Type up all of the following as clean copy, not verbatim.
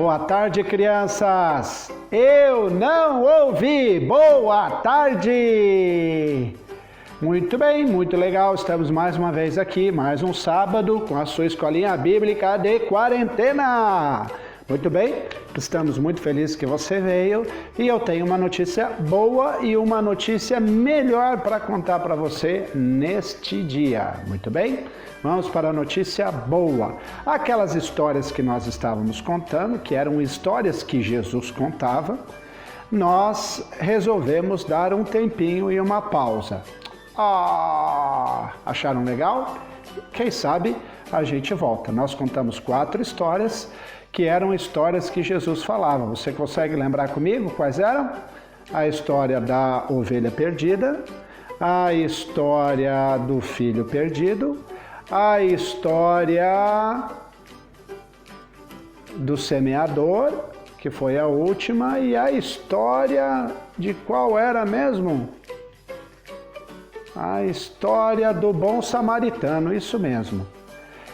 Boa tarde, crianças! Eu não ouvi! Boa tarde! Muito bem, muito legal. Estamos mais uma vez aqui, mais um sábado, com a sua escolinha bíblica de quarentena. Muito bem, estamos muito felizes que você veio e eu tenho uma notícia boa e uma notícia melhor para contar para você neste dia. Muito bem? Vamos para a notícia boa. Aquelas histórias que nós estávamos contando, que eram histórias que Jesus contava, nós resolvemos dar um tempinho e uma pausa. Acharam legal? Quem sabe a gente volta. Nós contamos 4 histórias que eram histórias que Jesus falava. Você consegue lembrar comigo quais eram? A história da ovelha perdida, a história do filho perdido, a história do semeador, que foi a última, e a história de qual era mesmo? A história do bom samaritano, isso mesmo.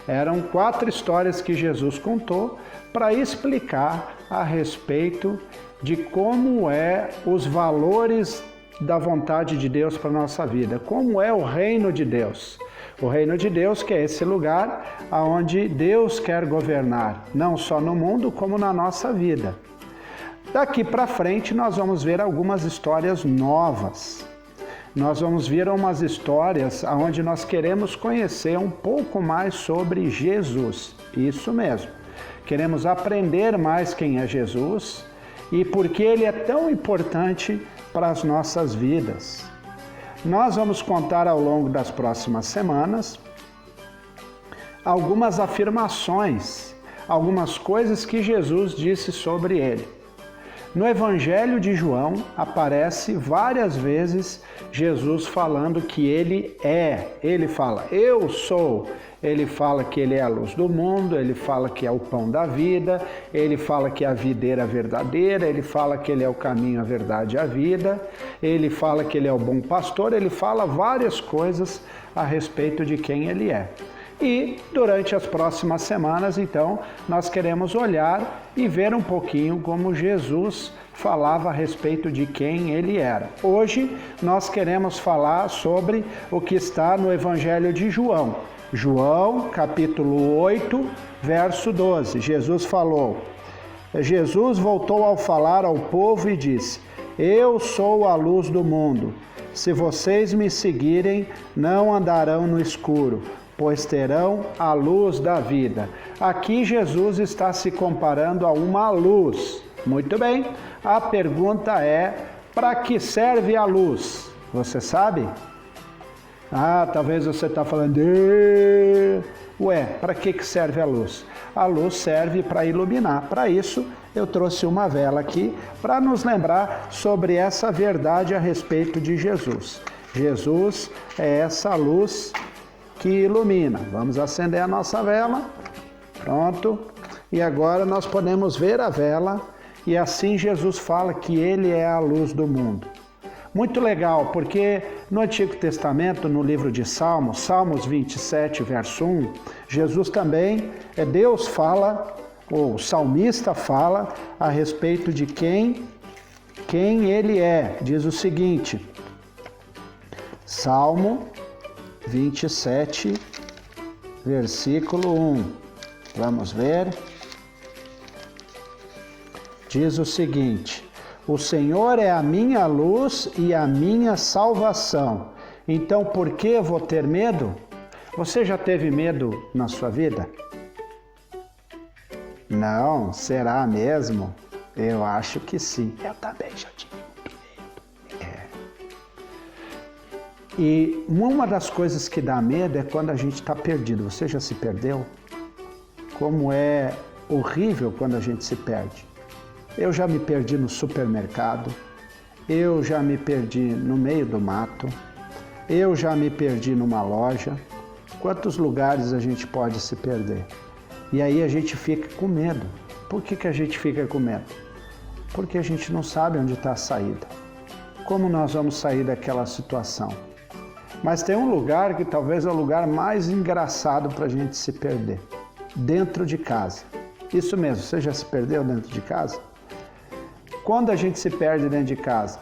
Eram 4 histórias que Jesus contou para explicar a respeito de como é os valores da vontade de Deus para a nossa vida, como é o reino de Deus. O reino de Deus, que é esse lugar onde Deus quer governar, não só no mundo, como na nossa vida. Daqui para frente nós vamos ver algumas histórias novas. Nós vamos ver umas histórias onde nós queremos conhecer um pouco mais sobre Jesus. Isso mesmo. Queremos aprender mais quem é Jesus e por que ele é tão importante para as nossas vidas. Nós vamos contar ao longo das próximas semanas algumas afirmações, algumas coisas que Jesus disse sobre ele. No Evangelho de João aparece várias vezes Jesus falando que ele é. Ele fala, eu sou. Ele fala que ele é a luz do mundo, ele fala que é o pão da vida, ele fala que é a videira verdadeira, ele fala que ele é o caminho, a verdade e a vida, ele fala que ele é o bom pastor, ele fala várias coisas a respeito de quem ele é. E durante as próximas semanas, então, nós queremos olhar e ver um pouquinho como Jesus falava a respeito de quem ele era. Hoje nós queremos falar sobre o que está no Evangelho de João. João, capítulo 8, verso 12. Jesus falou. Jesus voltou ao falar ao povo e disse: Eu sou a luz do mundo. Se vocês me seguirem, não andarão no escuro, pois terão a luz da vida. Aqui Jesus está se comparando a uma luz. Muito bem, a pergunta é, para que serve a luz? Você sabe? Talvez você está falando, para que serve a luz? A luz serve para iluminar. Para isso, eu trouxe uma vela aqui para nos lembrar sobre essa verdade a respeito de Jesus. Jesus é essa luz que ilumina. Vamos acender a nossa vela. Pronto. E agora nós podemos ver a vela e assim Jesus fala que ele é a luz do mundo. Muito legal, porque no Antigo Testamento, no livro de Salmos, Salmos 27, verso 1, Jesus também, Deus fala, ou o salmista fala a respeito de quem ele é. Diz o seguinte, Salmo 27, versículo 1. Vamos ver. Diz o seguinte: O Senhor é a minha luz e a minha salvação. Então, por que eu vou ter medo? Você já teve medo na sua vida? Não, será mesmo? Eu acho que sim. Eu também já tive muito medo. E uma das coisas que dá medo é quando a gente está perdido. Você já se perdeu? Como é horrível quando a gente se perde. Eu já me perdi no supermercado, eu já me perdi no meio do mato, eu já me perdi numa loja. Quantos lugares a gente pode se perder? E aí a gente fica com medo. Por que a gente fica com medo? Porque a gente não sabe onde está a saída. Como nós vamos sair daquela situação? Mas tem um lugar que talvez é o lugar mais engraçado para a gente se perder. Dentro de casa. Isso mesmo, você já se perdeu dentro de casa? Quando a gente se perde dentro de casa?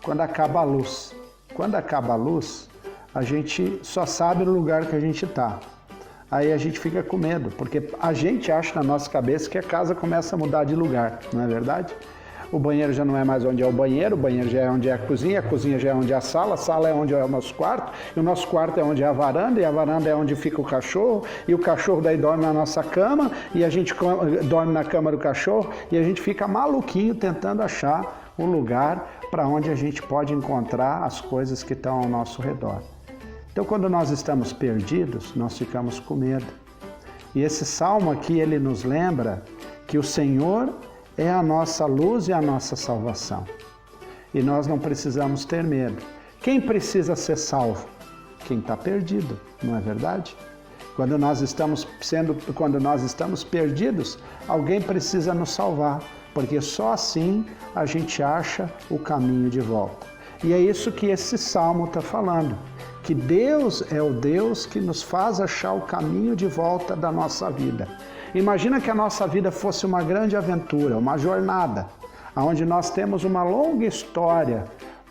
Quando acaba a luz. Quando acaba a luz, a gente só sabe no lugar que a gente está. Aí a gente fica com medo, porque a gente acha na nossa cabeça que a casa começa a mudar de lugar, não é verdade? O banheiro já não é mais onde é o banheiro já é onde é a cozinha já é onde é a sala é onde é o nosso quarto, e o nosso quarto é onde é a varanda, e a varanda é onde fica o cachorro, e o cachorro daí dorme na nossa cama, e a gente dorme na cama do cachorro, e a gente fica maluquinho tentando achar um lugar para onde a gente pode encontrar as coisas que estão ao nosso redor. Então, quando nós estamos perdidos, nós ficamos com medo. E esse salmo aqui, ele nos lembra que o Senhor é a nossa luz e a nossa salvação. E nós não precisamos ter medo. Quem precisa ser salvo? Quem está perdido, não é verdade? Quando nós estamos perdidos, alguém precisa nos salvar, porque só assim a gente acha o caminho de volta. E é isso que esse salmo está falando, que Deus é o Deus que nos faz achar o caminho de volta da nossa vida. Imagina que a nossa vida fosse uma grande aventura, uma jornada, onde nós temos uma longa história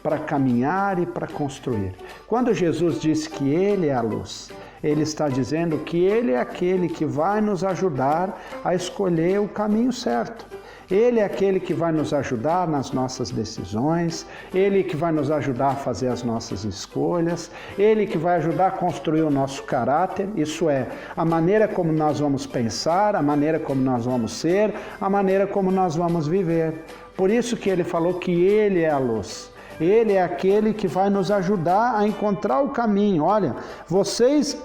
para caminhar e para construir. Quando Jesus disse que Ele é a luz, Ele está dizendo que Ele é aquele que vai nos ajudar a escolher o caminho certo. Ele é aquele que vai nos ajudar nas nossas decisões, Ele que vai nos ajudar a fazer as nossas escolhas, Ele que vai ajudar a construir o nosso caráter, isso é, a maneira como nós vamos pensar, a maneira como nós vamos ser, a maneira como nós vamos viver. Por isso que Ele falou que Ele é a luz. Ele é aquele que vai nos ajudar a encontrar o caminho. Olha, vocês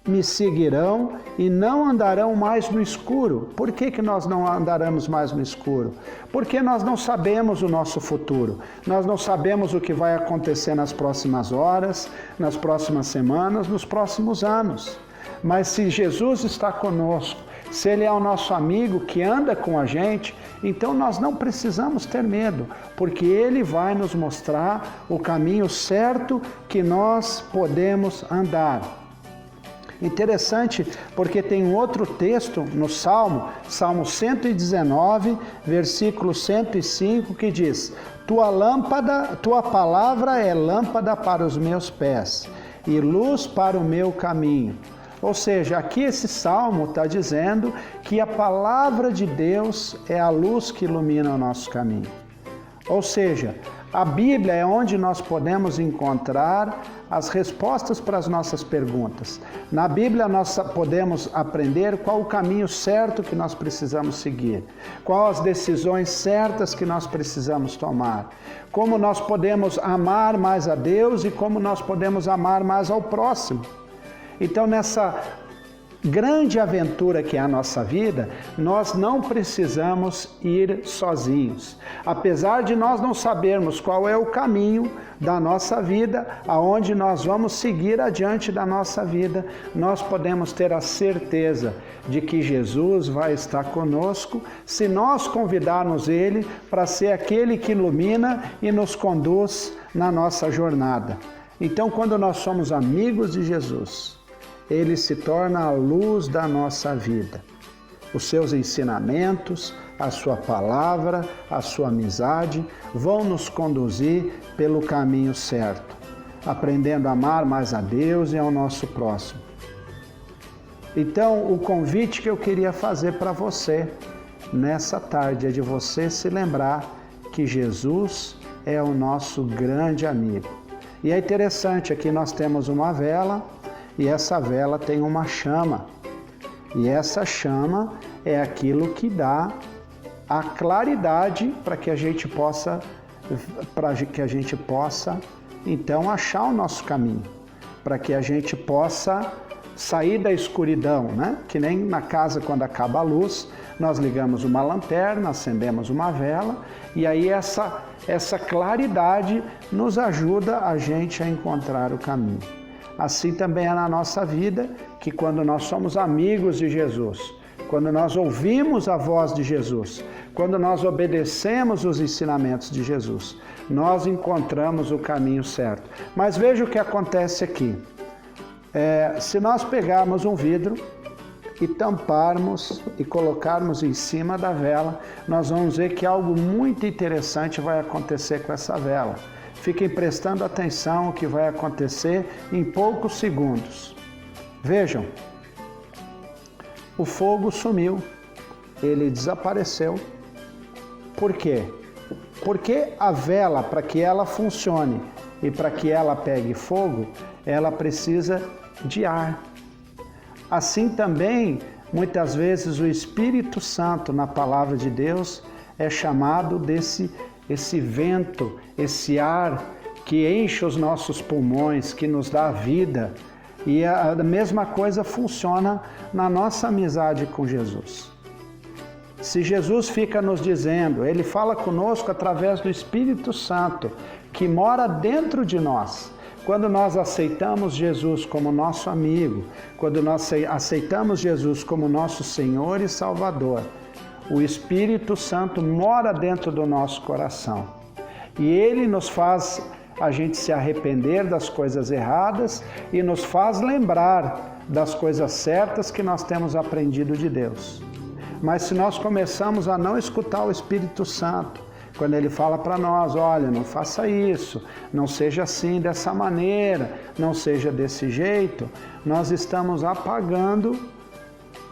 me seguirão e não andarão mais no escuro. Por que nós não andaremos mais no escuro? Porque nós não sabemos o nosso futuro. Nós não sabemos o que vai acontecer nas próximas horas, nas próximas semanas, nos próximos anos. Mas se Jesus está conosco, se Ele é o nosso amigo que anda com a gente, então nós não precisamos ter medo, porque Ele vai nos mostrar o caminho certo que nós podemos andar. Interessante, porque tem um outro texto no Salmo 119, versículo 105, que diz: Tua palavra é lâmpada para os meus pés e luz para o meu caminho. Ou seja, aqui esse salmo está dizendo que a palavra de Deus é a luz que ilumina o nosso caminho. Ou seja, a Bíblia é onde nós podemos encontrar as respostas para as nossas perguntas. Na Bíblia nós podemos aprender qual o caminho certo que nós precisamos seguir, quais as decisões certas que nós precisamos tomar, como nós podemos amar mais a Deus e como nós podemos amar mais ao próximo. Então, nessa grande aventura que é a nossa vida, nós não precisamos ir sozinhos. Apesar de nós não sabermos qual é o caminho da nossa vida, aonde nós vamos seguir adiante da nossa vida, nós podemos ter a certeza de que Jesus vai estar conosco se nós convidarmos Ele para ser aquele que ilumina e nos conduz na nossa jornada. Então, quando nós somos amigos de Jesus, Ele se torna a luz da nossa vida. Os seus ensinamentos, a sua palavra, a sua amizade vão nos conduzir pelo caminho certo, aprendendo a amar mais a Deus e ao nosso próximo. Então, o convite que eu queria fazer para você nessa tarde é de você se lembrar que Jesus é o nosso grande amigo. E é interessante, aqui nós temos uma vela, e essa vela tem uma chama. E essa chama é aquilo que dá a claridade para que a gente possa então achar o nosso caminho, para que a gente possa sair da escuridão, né? Que nem na casa, quando acaba a luz, nós ligamos uma lanterna, acendemos uma vela, e aí essa claridade nos ajuda a gente a encontrar o caminho. Assim também é na nossa vida, que quando nós somos amigos de Jesus, quando nós ouvimos a voz de Jesus, quando nós obedecemos os ensinamentos de Jesus, nós encontramos o caminho certo. Mas veja o que acontece aqui. Se nós pegarmos um vidro e tamparmos e colocarmos em cima da vela, nós vamos ver que algo muito interessante vai acontecer com essa vela. Fiquem prestando atenção o que vai acontecer em poucos segundos. Vejam, o fogo sumiu, ele desapareceu. Por quê? Porque a vela, para que ela funcione e para que ela pegue fogo, ela precisa de ar. Assim também, muitas vezes o Espírito Santo na palavra de Deus é chamado esse vento, esse ar que enche os nossos pulmões, que nos dá vida. E a mesma coisa funciona na nossa amizade com Jesus. Se Jesus fica nos dizendo, Ele fala conosco através do Espírito Santo, que mora dentro de nós. Quando nós aceitamos Jesus como nosso amigo, quando nós aceitamos Jesus como nosso Senhor e Salvador, o Espírito Santo mora dentro do nosso coração. E Ele nos faz a gente se arrepender das coisas erradas e nos faz lembrar das coisas certas que nós temos aprendido de Deus. Mas se nós começamos a não escutar o Espírito Santo, quando Ele fala para nós, olha, não faça isso, não seja assim, dessa maneira, não seja desse jeito, nós estamos apagando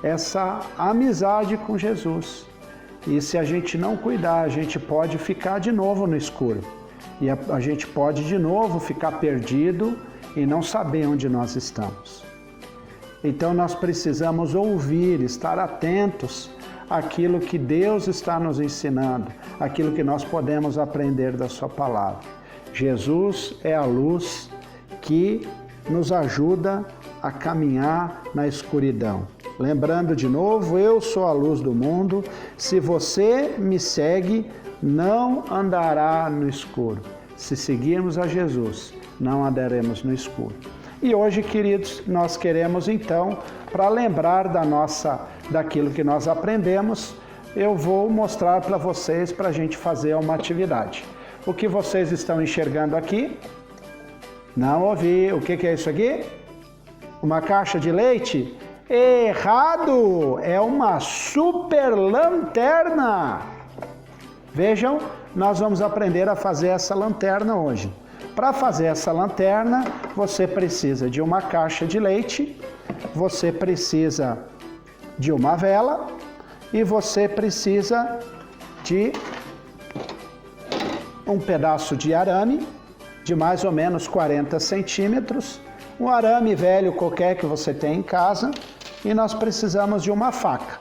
essa amizade com Jesus. E se a gente não cuidar, a gente pode ficar de novo no escuro. E a gente pode de novo ficar perdido e não saber onde nós estamos. Então nós precisamos ouvir, estar atentos àquilo que Deus está nos ensinando, aquilo que nós podemos aprender da sua palavra. Jesus é a luz que nos ajuda a caminhar na escuridão. Lembrando de novo, eu sou a luz do mundo, se você me segue, não andará no escuro. Se seguirmos a Jesus, não andaremos no escuro. E hoje, queridos, nós queremos então, para lembrar daquilo que nós aprendemos, eu vou mostrar para vocês, para a gente fazer uma atividade. O que vocês estão enxergando aqui? Não ouvi. O que é isso aqui? Uma caixa de leite? Errado! É uma super lanterna! Vejam, nós vamos aprender a fazer essa lanterna hoje. Para fazer essa lanterna, você precisa de uma caixa de leite, você precisa de uma vela e você precisa de um pedaço de arame de mais ou menos 40 centímetros, um arame velho qualquer que você tem em casa, e nós precisamos de uma faca.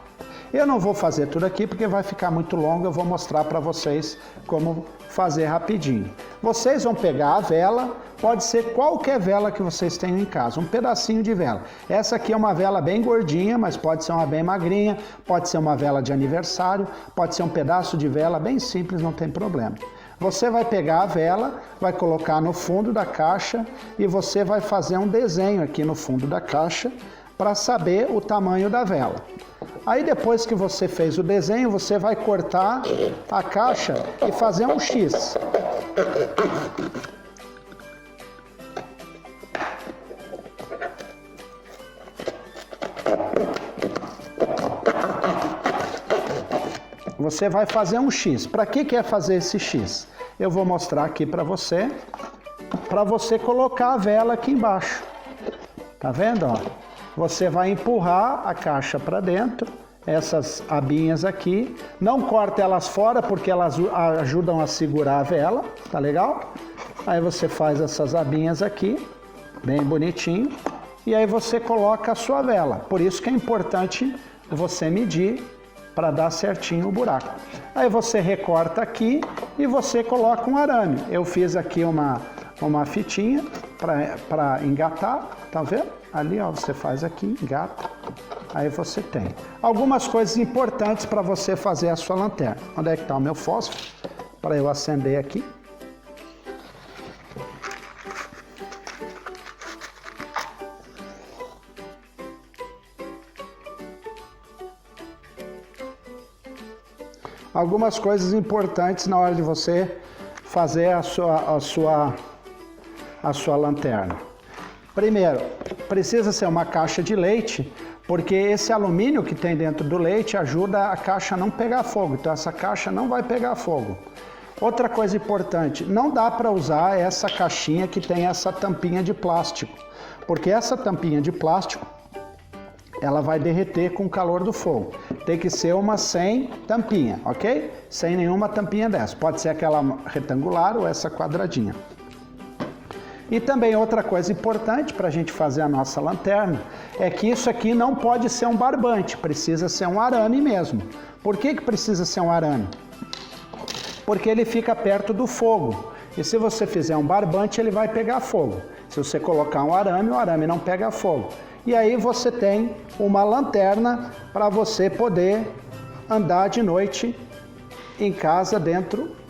Eu não vou fazer tudo aqui porque vai ficar muito longo, eu vou mostrar para vocês como fazer rapidinho. Vocês vão pegar a vela, pode ser qualquer vela que vocês tenham em casa, um pedacinho de vela. Essa aqui é uma vela bem gordinha, mas pode ser uma bem magrinha, pode ser uma vela de aniversário, pode ser um pedaço de vela bem simples, não tem problema. Você vai pegar a vela, vai colocar no fundo da caixa e você vai fazer um desenho aqui no fundo da caixa para saber o tamanho da vela. Aí depois que você fez o desenho, você vai cortar a caixa e fazer um X. Você vai fazer um X. Para que é fazer esse X? Eu vou mostrar aqui para você colocar a vela aqui embaixo. Tá vendo, ó? Você vai empurrar a caixa para dentro, essas abinhas aqui. Não corta elas fora porque elas ajudam a segurar a vela, tá legal? Aí você faz essas abinhas aqui, bem bonitinho, e aí você coloca a sua vela. Por isso que é importante você medir para dar certinho o buraco. Aí você recorta aqui e você coloca um arame. Eu fiz aqui uma fitinha para engatar, tá vendo? Ali, ó, você faz aqui, engata, aí você tem. Algumas coisas importantes para você fazer a sua lanterna. Onde é que está o meu fósforo? Para eu acender aqui. Algumas coisas importantes na hora de você fazer a sua lanterna. Primeiro, precisa ser uma caixa de leite porque esse alumínio que tem dentro do leite ajuda a caixa a não pegar fogo, então essa caixa não vai pegar fogo. Outra coisa importante, não dá para usar essa caixinha que tem essa tampinha de plástico, porque essa tampinha de plástico, ela vai derreter com o calor do fogo. Tem que ser uma sem tampinha, ok? Sem nenhuma tampinha dessa. Pode ser aquela retangular ou essa quadradinha. E também outra coisa importante para a gente fazer a nossa lanterna é que isso aqui não pode ser um barbante, precisa ser um arame mesmo. Por que precisa ser um arame? Porque ele fica perto do fogo. E se você fizer um barbante, ele vai pegar fogo. Se você colocar um arame, o arame não pega fogo. E aí você tem uma lanterna para você poder andar de noite em casa dentro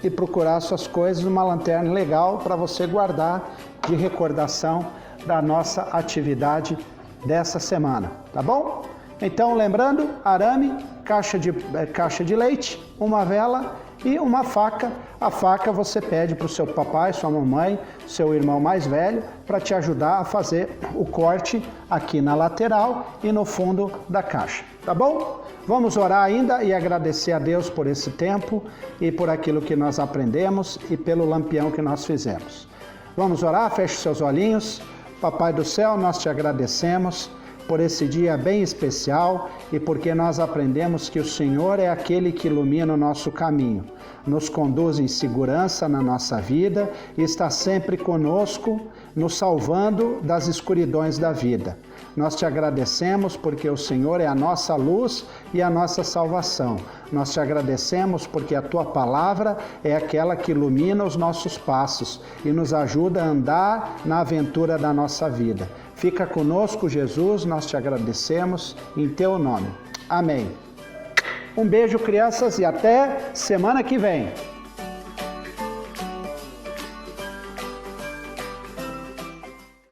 e procurar suas coisas, uma lanterna legal para você guardar de recordação da nossa atividade dessa semana, tá bom? Então, lembrando, arame, caixa de leite, uma vela e uma faca. A faca você pede para o seu papai, sua mamãe, seu irmão mais velho, para te ajudar a fazer o corte aqui na lateral e no fundo da caixa, tá bom? Vamos orar ainda e agradecer a Deus por esse tempo e por aquilo que nós aprendemos e pelo lampião que nós fizemos. Vamos orar? Feche seus olhinhos. Papai do céu, nós te agradecemos por esse dia bem especial e porque nós aprendemos que o Senhor é aquele que ilumina o nosso caminho, nos conduz em segurança na nossa vida e está sempre conosco, nos salvando das escuridões da vida. Nós te agradecemos porque o Senhor é a nossa luz e a nossa salvação. Nós te agradecemos porque a tua palavra é aquela que ilumina os nossos passos e nos ajuda a andar na aventura da nossa vida. Fica conosco, Jesus, nós te agradecemos em teu nome. Amém. Um beijo, crianças, e até semana que vem.